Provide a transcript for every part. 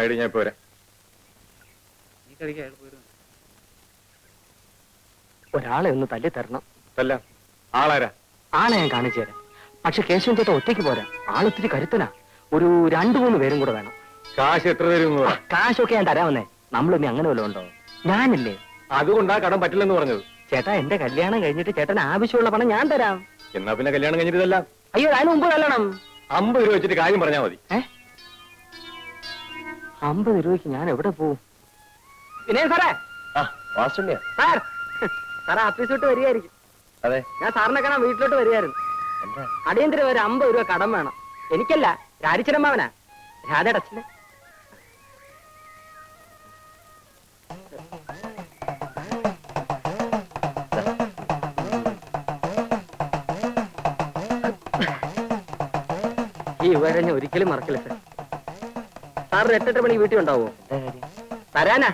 Side ഞാൻ പോരാ. ഒരാളെ ഒന്ന് തല്ലി തരണം. അല്ല ആളാരാ? ആളെ ഞാൻ കാണിച്ചു തരാം. പക്ഷെ കേശവൻ ചേട്ടൻ ഒറ്റയ്ക്ക് പോരാ, ആളൊത്തിരി കരുത്തനാ. ഒരു 2-3 പേരും കൂടെ വേണം. കാശ് എത്ര തരും? കാശൊക്കെ ഞാൻ തരാമെന്നേ. നമ്മളൊന്നും അങ്ങനെ വല്ലതും ഉണ്ടോ? ഞാനില്ലേ. അതുകൊണ്ടാ കടം പറ്റില്ലെന്ന് പറഞ്ഞത്. ചേട്ടാ, എന്റെ കല്യാണം കഴിഞ്ഞിട്ട് ചേട്ടന് ആവശ്യമുള്ള പണം ഞാൻ തരാം. എന്നാ പിന്നെ കല്യാണം കഴിഞ്ഞിട്ടല്ല. അയ്യോ, അതിന് മുമ്പ് കല്യാണം. 50 രൂപ വെച്ചിട്ട് കാര്യം പറഞ്ഞാൽ മതി. 50 രൂപയ്ക്ക് ഞാൻ എവിടെ പോവും? പിന്നെ സാറേ, സാർ സാറേ ഓഫീസ് വിട്ട് വരികയായിരിക്കും. അതെ, ഞാൻ സാറിനെ കാണാൻ വീട്ടിലോട്ട് വരികയായിരുന്നു. അടിയന്തരം ഒരു 50 രൂപ കടം വേണം. എനിക്കല്ല, രാജിച്ചനമ്മാവനാ, രാധയുടെ അച്ഛന്. ഈ ഉപകാരം ഞാൻ ഒരിക്കലും മറക്കില്ല സാർ. സാറിന് 8-8 മണിക്ക് വീട്ടിൽ ഉണ്ടാവോ? തരാനാ.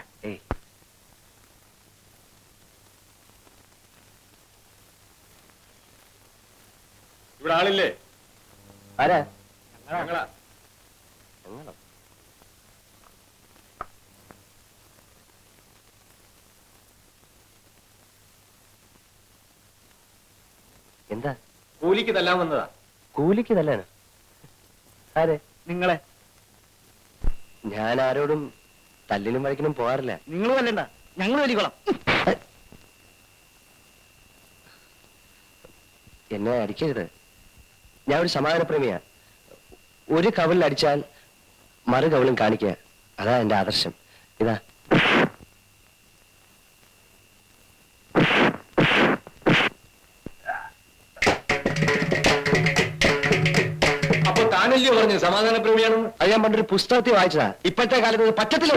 ഇവിടെ ആളില്ലേ? ആരാ? ഞങ്ങളാ. എന്താ? കൂലിക്ക് തല്ലാൻ വന്നതാ. കൂലിക്ക് തല്ലാനോ? അതെ, നിങ്ങളെ. ഞാൻ ആരോടും തല്ലിനും വഴിക്കിനും പോകാറില്ല. നിങ്ങൾ തല്ലണ്ട, ഞങ്ങൾ വലിക്കോളാം. എന്നെ അടിക്കരുത്. ഞാൻ ഒരു സമാധാനപ്രേമിയാ. ഒരു കവലിൽ അടിച്ചാൽ മറു കവലും കാണിക്കുക, അതാ എന്റെ ആദർശം. ഇതാ. അപ്പൊ താനല്ലേ പറഞ്ഞു സമാധാനപ്രേമിയാണെന്ന്? അത് ഞാൻ പണ്ടൊരു പുസ്തകത്തിൽ വായിച്ചതാ. ഇപ്പോഴത്തെ കാലത്ത് പറ്റത്തില്ല.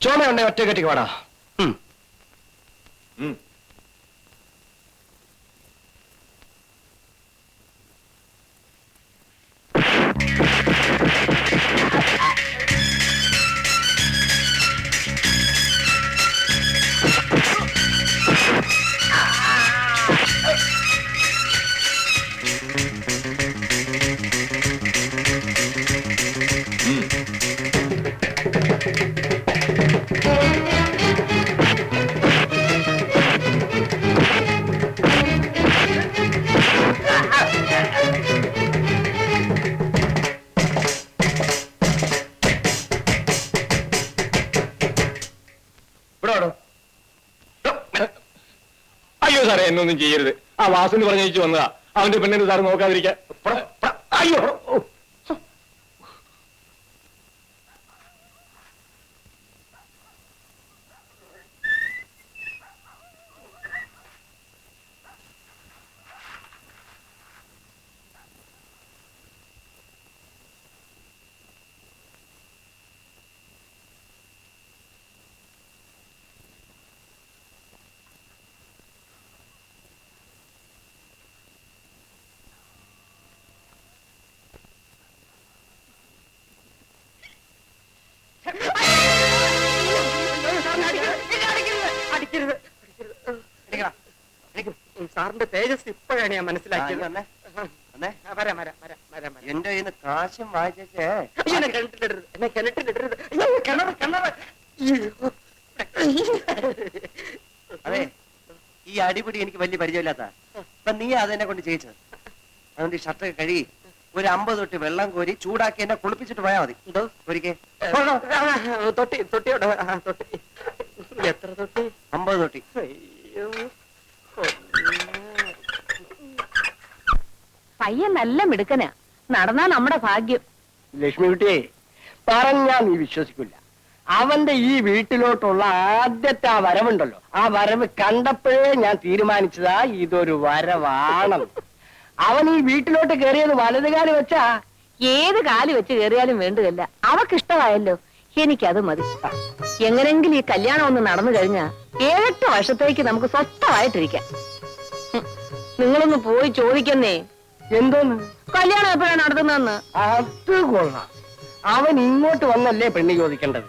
ചോമയുണ്ടെ ഒറ്റ കെട്ടിക്ക് വാടാ. അയ്യോ സാറേ, എന്നൊന്നും ചെയ്യരുത്. ആ വാസുന്ന് പറഞ്ഞു വന്നതാ. അവന്റെ പെണ്ണിന് സാറ് നോക്കാതിരിക്കാൻ. അയ്യോ, സാറിന്റെ തേജസ് ഇപ്പോഴാണ് ഞാൻ മനസ്സിലാക്കിയത്. എന്റെ കയ്യിൽ നിന്ന് കാശും വാങ്ങിച്ചേ. എന്നെ കിണറ്റിലിടരുത്, എന്നെ കിണറ്റിലിടരുത്. അയ്യോ, കിണറ്, കിണറ്. അതെ, ഈ അടിപിടി എനിക്ക് വലിയ പരിചയമില്ലാത്ത. അപ്പൊ നീ അതെന്നെ കൊണ്ട് ചെയ്യിച്ചത്. അതുകൊണ്ട് ഈ ഷർട്ടൊക്കെ കഴുകി ഒരു 50 തൊട്ട് വെള്ളം കോരി ചൂടാക്കി എന്നെ കുളിപ്പിച്ചിട്ട് പോയാൽ മതി. എന്തോ ഒരിക്കേ തൊട്ടി, തൊട്ടിയോടെ തൊട്ടി. എത്ര തൊട്ടി? 50 തൊട്ടി. അയ്യോ, പയ്യൻ നല്ല മിടുക്കനാ. നടന്നാ നമ്മുടെ ഭാഗ്യം. ലക്ഷ്മിക്കുട്ടിയെ പറഞ്ഞാ നീ വിശ്വസിക്കില്ല. അവന്റെ ഈ വീട്ടിലോട്ടുള്ള ആദ്യത്തെ ആ വരവുണ്ടല്ലോ, ആ വരവ് കണ്ടപ്പോഴേ ഞാൻ തീരുമാനിച്ചതാ ഇതൊരു വരവാണെന്ന്. അവൻ ഈ വീട്ടിലോട്ട് കയറിയത് വലതുകാല് വെച്ചാ. ഏത് കാല് വെച്ച് കയറിയാലും വേണ്ടതല്ല. അവക്കിഷ്ടമായല്ലോ, എനിക്കത് മതി. എങ്ങനെങ്കിലും ഈ കല്യാണം ഒന്ന് നടന്നു കഴിഞ്ഞാ 7-8 വർഷത്തേക്ക് നമുക്ക് സ്വസ്ഥമായിട്ടിരിക്കാം. നിങ്ങളൊന്ന് പോയി ചോദിക്കുന്നേ, എന്തോന്ന് കല്യാണം എപ്പോഴാണ് നടത്തുന്നതെന്ന്. അത് കൊള്ളാം. അവൻ ഇങ്ങോട്ട് വന്നല്ലേ പെണ്ണി ചോദിക്കേണ്ടത്.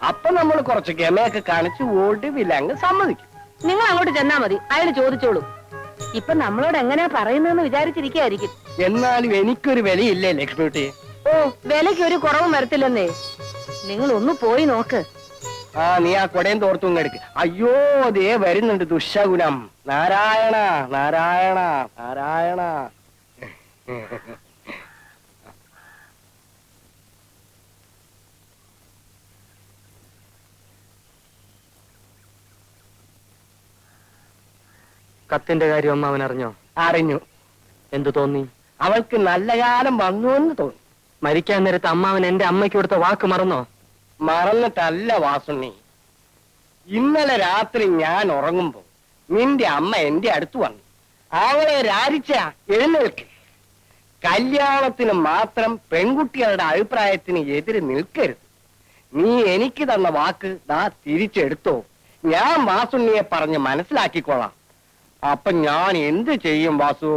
അപ്പൊ നമ്മൾ കുറച്ച് ഗമയൊക്കെ കാണിച്ച് ഒടുവിലങ്ങ് സമ്മതിക്കും. നിങ്ങൾ അങ്ങോട്ട് ചെന്നാ മതി, അയാൾ ചോദിച്ചോളൂ. ഇപ്പൊ നമ്മളോട് എങ്ങനെയാ പറയുന്നതെന്ന് വിചാരിച്ചിരിക്കായിരിക്കും. എന്നാലും എനിക്കൊരു വിലയില്ലേ ലക്ഷ്മിക്കുട്ടി? ഓ, വിലയ്ക്ക് ഒരു കുറവും വരത്തില്ലെന്നേ. നിങ്ങൾ ഒന്ന് പോയി നോക്ക്. ആ, നീ ആ കൊടയും തോർത്തും എടുക്ക്. അയ്യോ, ദേ വരുന്നുണ്ട് ദുശകുനം. നാരായണ നാരായണ നാരായണ. കത്തിന്റെ കാര്യം അമ്മ അവൻ അറിഞ്ഞോ? അറിഞ്ഞു. എന്തു തോന്നി? അവൾക്ക് നല്ല കാലം വന്നു എന്ന് തോന്നി. മരിക്കാൻ നേരത്ത് അമ്മാവൻ എന്റെ അമ്മയ്ക്ക് കൊടുത്ത വാക്ക് മറന്നോ? മറന്നിട്ടല്ല വാസുണ്ണി. ഇന്നലെ രാത്രി ഞാൻ ഉറങ്ങുമ്പോ നിന്റെ അമ്മ എന്റെ അടുത്ത് വന്നു. അവളെ രാരിച്ച എഴുന്നേൽക്ക്. കല്യാണത്തിന് മാത്രം പെൺകുട്ടികളുടെ അഭിപ്രായത്തിന് എതിര് നിൽക്കരുത്. നീ എനിക്ക് തന്ന വാക്ക് ദാ തിരിച്ചെടുത്തോ. ഞാൻ വാസുണ്ണിയെ പറഞ്ഞ് മനസ്സിലാക്കിക്കോളാം. അപ്പൊ ഞാൻ എന്ത് ചെയ്യും വാസു?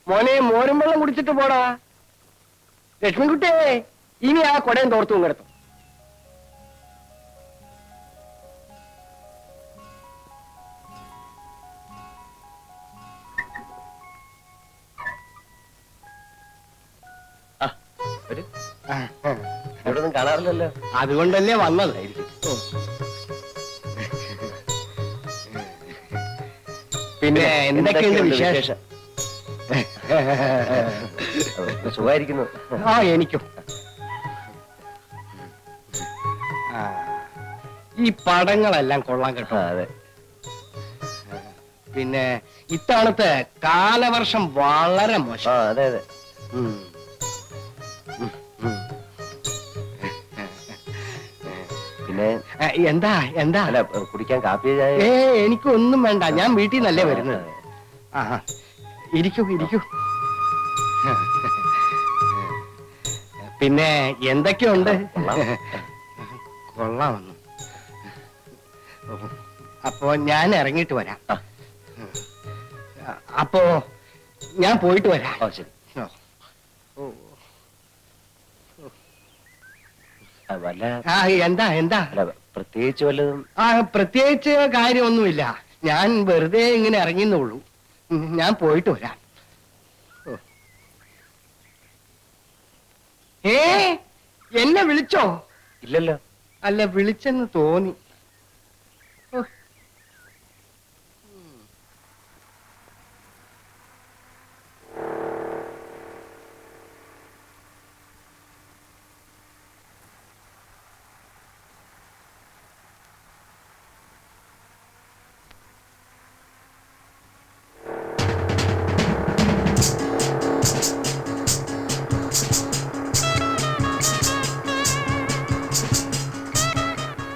മോനെ, മോരും വെള്ളം കുടിച്ചിട്ട് പോടാ. ലക്ഷ്മിക്കുട്ടിയെ, ഇനി ആ കൊടയും തോർത്തും കിടത്തും. ഇവിടെ ഒന്നും കാണാറില്ലല്ലോ. അതുകൊണ്ടല്ലേ വന്നതായിരിക്കും. പിന്നെ എന്തൊക്കെയുണ്ട് വിശേഷം? സുഖമായിരിക്കുന്നു. ആ, എനിക്കും. ഈ പടങ്ങളെല്ലാം കൊള്ളാൻ കേട്ടോ. അതെ. പിന്നെ ഇത്തവണത്തെ കാലവർഷം വളരെ മോശം. അതെ അതെ. പിന്നെ എന്താ എന്താ? അല്ല, കുടിക്കാൻ കാപ്പി ചായ? എനിക്കൊന്നും വേണ്ട. ഞാൻ വീട്ടിൽ നിന്നല്ലേ വരുന്നത്. ആ, ഇരിക്കൂ ഇരിക്കൂ. പിന്നെ എന്തൊക്കെയുണ്ട്? കൊള്ളാമെന്നു. അപ്പോ ഞാൻ ഇറങ്ങിയിട്ട് വരാം. അപ്പോ ഞാൻ പോയിട്ട് വരാം. ഓ, ശരി. വല്ല എന്താ എന്താ? അല്ല, പ്രത്യേകിച്ച് വല്ലതും? പ്രത്യേകിച്ച് കാര്യമൊന്നുമില്ല. ഞാൻ വെറുതെ ഇങ്ങനെ ഇറങ്ങിയെന്നുള്ളൂ. ഞാൻ പോയിട്ട് വരാം. എന്നെ വിളിച്ചോ? ഇല്ലല്ലോ. അല്ല, വിളിച്ചെന്ന് തോന്നി.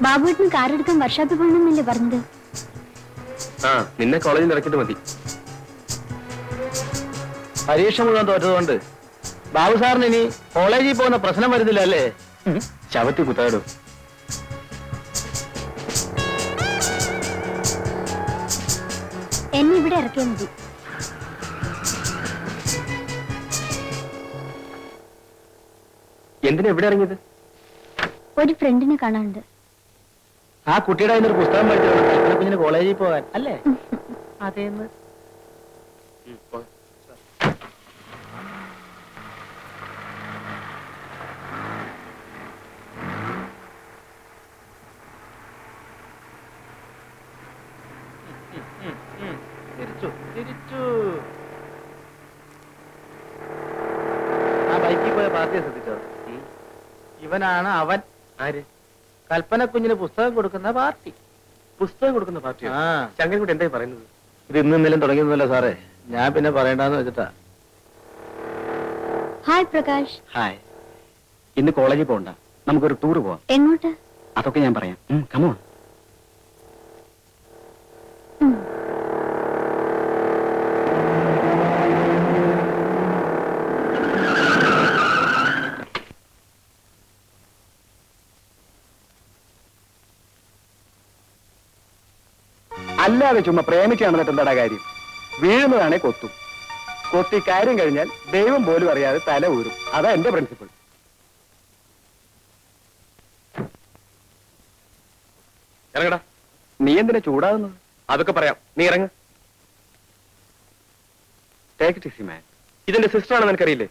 ബാബുവേട്ടന് കാറെടുക്കാൻ വർഷാപ്പിൽ പോകണമെന്നല്ലേ പറഞ്ഞത്? ആ, നിന്നെ കോളേജിൽ ഇറക്കിട്ട് മതി. പരീക്ഷ മുഴുവൻ തോറ്റതുകൊണ്ട് ബാബു സാറിന് ഇനി കോളേജിൽ പോകുന്ന പ്രശ്നം വരുന്നില്ല അല്ലേ? ശവത്തി കുത്താടും. എന്നെ ഇവിടെ ഇറക്കിയാൽ മതി. എന്തിനാ എവിടെ ഇറങ്ങിയത്? ഒരു ഫ്രണ്ടിനെ കാണാനുണ്ട്. ആ കുട്ടിയുടെ ഒരു പുസ്തകം പഠിച്ചു കുഞ്ഞിന് കോളേജിൽ പോകാൻ അല്ലേ? അതേന്ന് ചിരിച്ചു. ആ ബൈക്കിൽ പോയ പാർട്ടിയെ ശ്രദ്ധിച്ചോ? ഇവനാണ് അവൻ. ആര്? കൽപ്പന കുഞ്ഞിന് പുസ്തകം കൊടുക്കുന്ന പാർട്ടി. പുസ്തകം കൊടുക്കുന്ന പാർട്ടിയോ? ആ, ശങ്കരൻകുട്ടി എന്തായി പറയുന്നത്? ഇത് ഇന്നും ഇന്നലും തുടങ്ങിയൊന്നുമല്ല സാറേ, ഞാൻ പിന്നെ പറയണ്ടെന്ന് വെച്ചിട്ടാ. ഹായ് പ്രകാശ്. ഹായ്. ഇന്ന് കോളേജിൽ പോകണ്ട, നമുക്കൊരു ടൂർ പോവാം. എങ്ങോട്ട്? അതൊക്കെ ഞാൻ പറയാം. കമോൺ. അല്ലാതെ ചുമ്മാ പ്രേമിച്ച് നടന്നിട്ട് എന്താടാ കാര്യം? വീഴുന്നതാണെ കൊത്തും. കൊത്തി കാര്യം കഴിഞ്ഞാൽ ദൈവം പോലും അറിയാതെ തല ഊരും. അതാ എന്റെ പ്രിൻസിപ്പിൾ. ഇറങ്ങടാ. നീ എന്തിനാ ചൂടാകുന്നത്? അതൊക്കെ പറയാം, നീ ഇറങ്ങ. Take it easy man. ഇതിന്റെ സിസ്റ്റർ ആണെന്ന് എനിക്കറിയില്ലേ?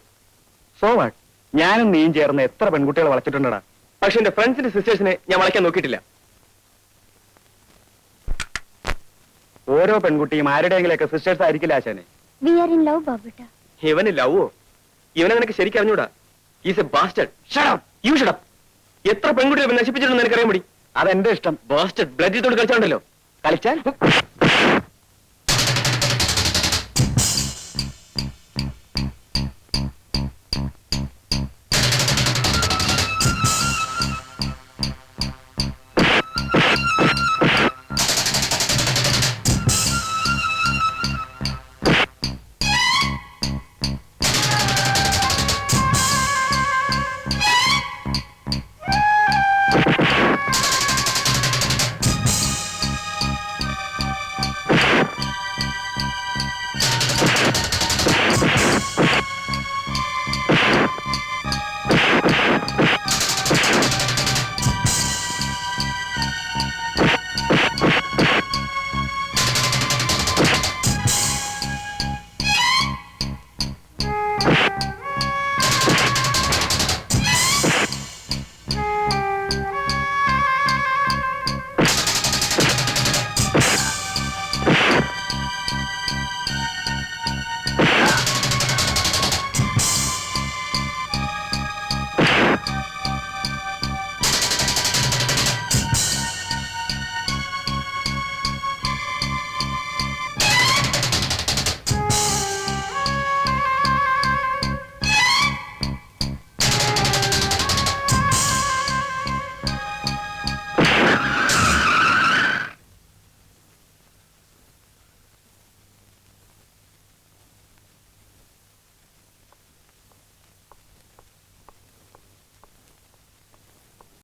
So what? ഞാനും നീയും ചേർന്ന് എത്ര പെൺകുട്ടികളെ വളച്ചിട്ടുണ്ടടാ. പക്ഷെ എന്റെ ഫ്രണ്ട്സിന്റെ സിസ്റ്റേഴ്സിനെ ഞാൻ വളയ്ക്കാൻ നോക്കിയിട്ടില്ല. ഓരോ പെൺകുട്ടിയും ആരുടെയെങ്കിലൊക്കെ സിസ്റ്റേഴ്സ് ആയിരിക്കില്ല ആശാനെ. വി ആർ ഇൻ ലവ് ബാബുട്ട. ഇവന് ലവോ? ഇവനെ നിനക്ക് ശരിക്കും അറിഞ്ഞൂടാ. Is a bastard. Shut up. You shut up. എത്ര പെൺകുട്ടികളെ നശിപ്പിച്ചിട്ടുണ്ടെന്ന് എനിക്കറിയാൻ മതി. അതെന്റെ ഇഷ്ടം. ബാസ്റ്റഡ് ബ്ലഡ് കൊണ്ട് കളിച്ചാണ്ടല്ലോ. കളിച്ചാൽ